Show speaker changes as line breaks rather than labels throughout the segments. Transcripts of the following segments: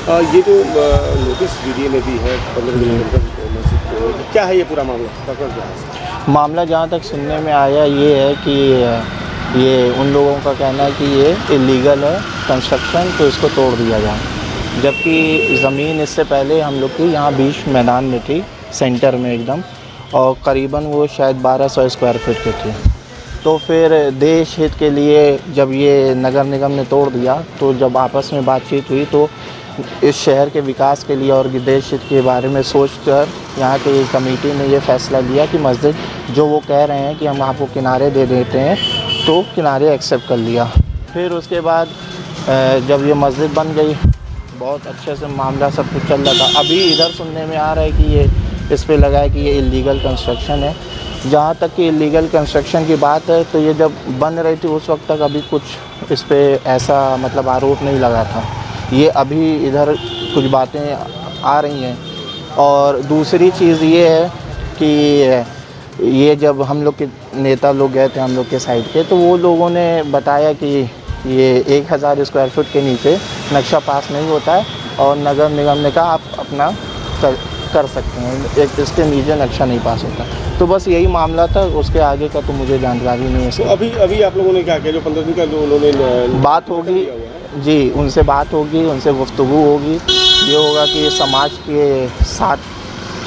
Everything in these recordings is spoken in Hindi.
ये जो नोटिस जीडीए ने दी है 15 दिन के अंदर मस्जिद को, क्या है ये पूरा मामला? प्रकरण क्या है?
मामला जहाँ तक सुनने में आया ये है कि ये उन लोगों का कहना है कि ये इलीगल है कंस्ट्रक्शन, तो इसको तोड़ दिया जाए, जबकि ज़मीन इससे पहले हम लोग की यहाँ बीच मैदान में थी, सेंटर में एकदम, और करीबन वो शायद 1200 स्क्वायर फीट की थी। तो फिर देश हित के लिए जब ये नगर निगम ने तोड़ दिया, तो जब आपस में बातचीत हुई तो इस शहर के विकास के लिए और देश हित के बारे में सोचकर यहाँ की कमेटी ने ये फ़ैसला लिया कि मस्जिद जो वो कह रहे हैं कि हम आपको किनारे दे देते हैं, तो किनारे एक्सेप्ट कर लिया। फिर उसके बाद जब ये मस्जिद बन गई, बहुत अच्छे से मामला सब कुछ चल रहा था। अभी इधर सुनने में आ रहा है कि ये इस पे लगा है कि ये इलीगल कंस्ट्रक्शन है। जहाँ तक कि इलीगल कंस्ट्रक्शन की बात है, तो ये जब बन रही थी उस वक्त तक अभी कुछ इस पे ऐसा मतलब आरोप नहीं लगा था। ये अभी इधर कुछ बातें आ रही हैं। और दूसरी चीज़ ये है कि ये जब हम लोग के नेता लोग गए थे हम लोग के साइड के, तो वो लोगों ने बताया कि ये 1000 स्क्वायर फुट के नीचे नक्शा पास नहीं होता है, और नगर निगम ने कहा आप अपना कर सकते हैं, एक इसके नीचे नक्शा नहीं पास होता। तो बस यही मामला था, उसके आगे का तो मुझे जानकारी नहीं है।
तो अभी आप लोगों ने क्या किया? जो 15 दिन का जो उन्होंने
बात होगी जी, उनसे बात होगी, उनसे गुफ्तगू होगी, ये होगा कि समाज के साथ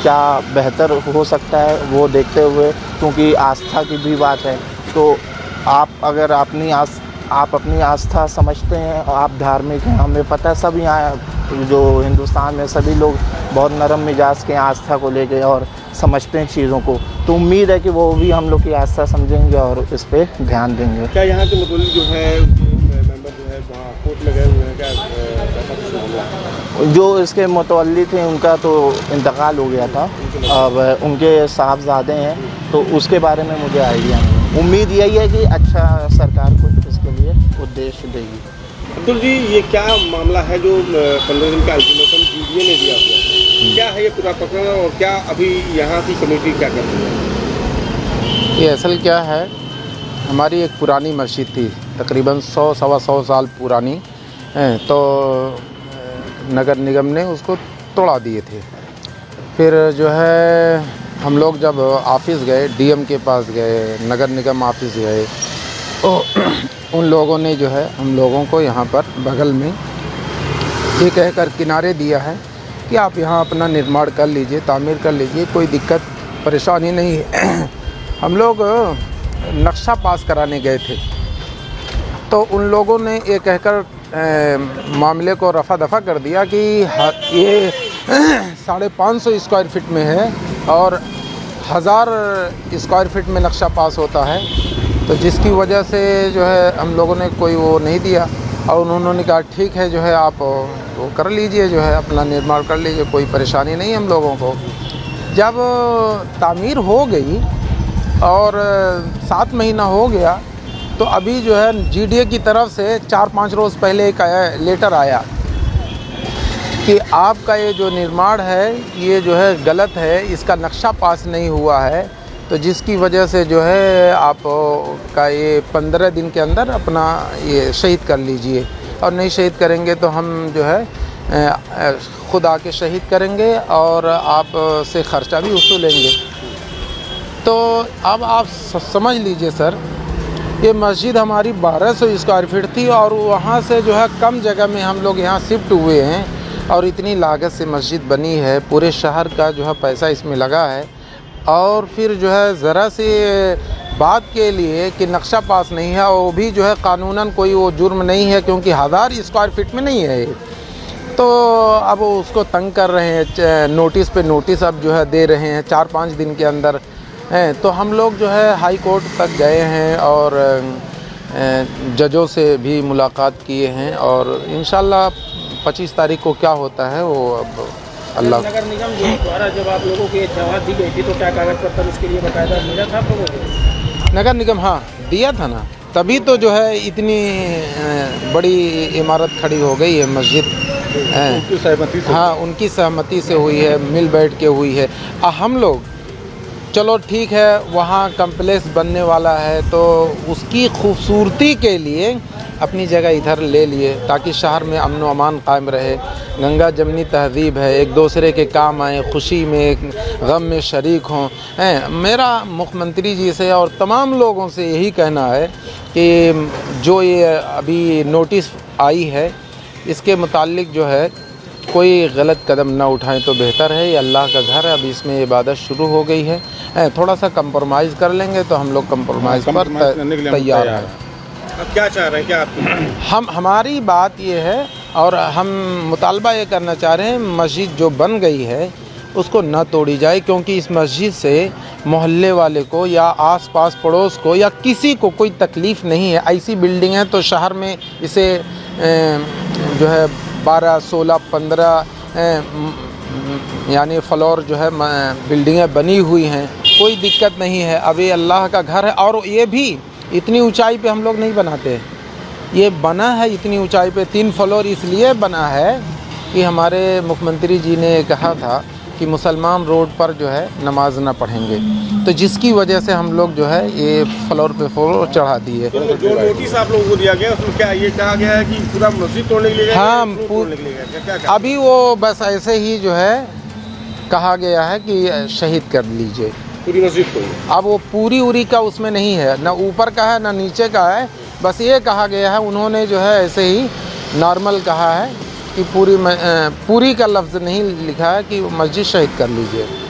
क्या बेहतर हो सकता है वो देखते हुए, क्योंकि आस्था की भी बात है। तो आप अगर आप अपनी आस्था समझते हैं, आप धार्मिक हैं, हमें पता है सब यहाँ जो हिंदुस्तान में सभी लोग बहुत नरम मिजाज के आस्था को लेके और समझते हैं चीज़ों को, तो उम्मीद है कि वो भी हम लोग की आस्था समझेंगे और इस पे ध्यान देंगे।
क्या यहाँ के मुतल्लिक़ जो है मेंबर जो है वहाँ कोर्ट में गए हुए हैं? क्या
जो इसके मुतवल्ली थे उनका तो इंतकाल हो गया था, अब उनके साहबजादे हैं, तो उसके बारे में मुझे आइडिया नहीं। उम्मीद यही है कि अच्छा सरकार कुछ इसके लिए उद्देश्य देगी।
अब्दुल जी, ये क्या मामला है जो 15 दिन का अल्टीमेटम जीडीए ने दिया हुआ है? क्या है ये पूरा प्रकरण, और क्या अभी यहाँ की कमेटी क्या कर रही है?
ये असल क्या है, हमारी एक पुरानी मस्जिद थी, तकरीबन 100-125 साल पुरानी, तो नगर निगम ने उसको तोड़ा दिए थे। फिर जो है हम लोग जब ऑफिस गए, डीएम के पास गए, नगर निगम ऑफिस गए, तो उन लोगों ने जो है हम लोगों को यहाँ पर बगल में ये कहकर किनारे दिया है कि आप यहाँ अपना निर्माण कर लीजिए, तामीर कर लीजिए, कोई दिक्कत परेशानी नहीं है। हम लोग नक्शा पास कराने गए थे, तो उन लोगों ने ये कहकर मामले को रफा दफा कर दिया कि ये 550 स्क्वायर फीट में है और 1000 स्क्वायर फीट में नक्शा पास होता है, तो जिसकी वजह से जो है हम लोगों ने कोई वो नहीं दिया, और उन्होंने कहा ठीक है जो है आप वो कर लीजिए, जो है अपना निर्माण कर लीजिए, कोई परेशानी नहीं हम लोगों को। जब तामीर हो गई और 7 महीना हो गया, तो अभी जो है जीडीए की तरफ से 4-5 रोज़ पहले एक लेटर आया कि आपका ये जो निर्माण है ये जो है गलत है, इसका नक्शा पास नहीं हुआ है, तो जिसकी वजह से जो है आप का ये 15 दिन के अंदर अपना ये शहीद कर लीजिए, और नहीं शहीद करेंगे तो हम जो है खुद आके शहीद करेंगे और आप से ख़र्चा भी वसूलेंगे। तो अब आप समझ लीजिए सर, ये मस्जिद हमारी 1200 स्क्वायर फीट थी, और वहाँ से जो है कम जगह में हम लोग यहाँ शिफ्ट हुए हैं, और इतनी लागत से मस्जिद बनी है, पूरे शहर का जो है पैसा इसमें लगा है, और फिर जो है ज़रा से बात के लिए कि नक्शा पास नहीं है, वो भी जो है कानूनन कोई वो जुर्म नहीं है, क्योंकि 1000 स्क्वायर फीट में नहीं है ये। तो अब उसको तंग कर रहे हैं, नोटिस पे नोटिस अब जो है दे रहे हैं 4-5 दिन के अंदर हैं। तो हम लोग जो है हाई कोर्ट तक गए हैं और जजों से भी मुलाकात किए हैं, और इंशाल्लाह 25 तारीख को क्या होता है वो अब अल्लाह।
नगर निगम द्वारा जब आप लोगों को जवाब दी गई थी, तो क्या कागज पत्र उसके लिए बाकायदा मिला था आप लोगों को?
नगर निगम हाँ दिया था ना, तभी तो जो है इतनी बड़ी इमारत खड़ी हो गई है मस्जिद।
उनकी सहमति से?
हाँ, उनकी सहमति से हुई है, मिल बैठ के हुई है। हम लोग चलो ठीक है, वहाँ कम्प्लेक्स बनने वाला है, तो उसकी खूबसूरती के लिए अपनी जगह इधर ले लिए ताकि शहर में अमन व अमान कायम रहे। गंगा जमनी तहज़ीब है, एक दूसरे के काम आए, खुशी में गम में शरीक हों। मेरा मुख्यमंत्री जी से और तमाम लोगों से यही कहना है कि जो ये अभी नोटिस आई है इसके मुतालिक जो है कोई गलत कदम ना उठाएं तो बेहतर है। ये अल्लाह का घर है, अभी इसमें इबादत शुरू हो गई है। थोड़ा सा कंप्रोमाइज़ कर लेंगे तो हम लोग कंप्रोमाइज़ पर तैयार हैं।
अब क्या चाह रहे हैं, क्या आपकी
हमारी बात ये है और हम मुतालबा ये करना चाह रहे हैं, मस्जिद जो बन गई है उसको न तोड़ी जाए, क्योंकि इस मस्जिद से मोहल्ले वाले को या आस-पास पड़ोस को या किसी को कोई तकलीफ़ नहीं है। ऐसी बिल्डिंग है तो शहर में इसे जो है 12, 16, 15 यानी फ्लोर जो है बिल्डिंगें बनी हुई हैं, कोई दिक्कत नहीं है। अभी अल्लाह का घर है और ये भी इतनी ऊंचाई पे हम लोग नहीं बनाते। ये बना है इतनी ऊंचाई पे 3 फ्लोर इसलिए बना है कि हमारे मुख्यमंत्री जी ने कहा था कि मुसलमान रोड पर जो है नमाज ना पढ़ेंगे, तो जिसकी वजह से हम लोग जो है ये फ्लोर पे फ्लोर चढ़ा दिए।
तो जो नोटिस आप लोगों को दिया गया उसमें क्या ये कहा गया है कि पूरा मस्जिद तोड़ने के लिए
हाँ,
तोड़ने के लिए क्या
अभी वो बस ऐसे ही जो है कहा गया है कि शहीद कर लीजिए
पूरी मस्जिद को?
अब वो पूरी उरी का उसमें नहीं है, ना ऊपर का है ना नीचे का है, बस ये कहा गया है। उन्होंने जो है ऐसे ही नॉर्मल कहा है कि पूरी का लफ्ज़ नहीं लिखा है कि मस्जिद शहीद कर लीजिए।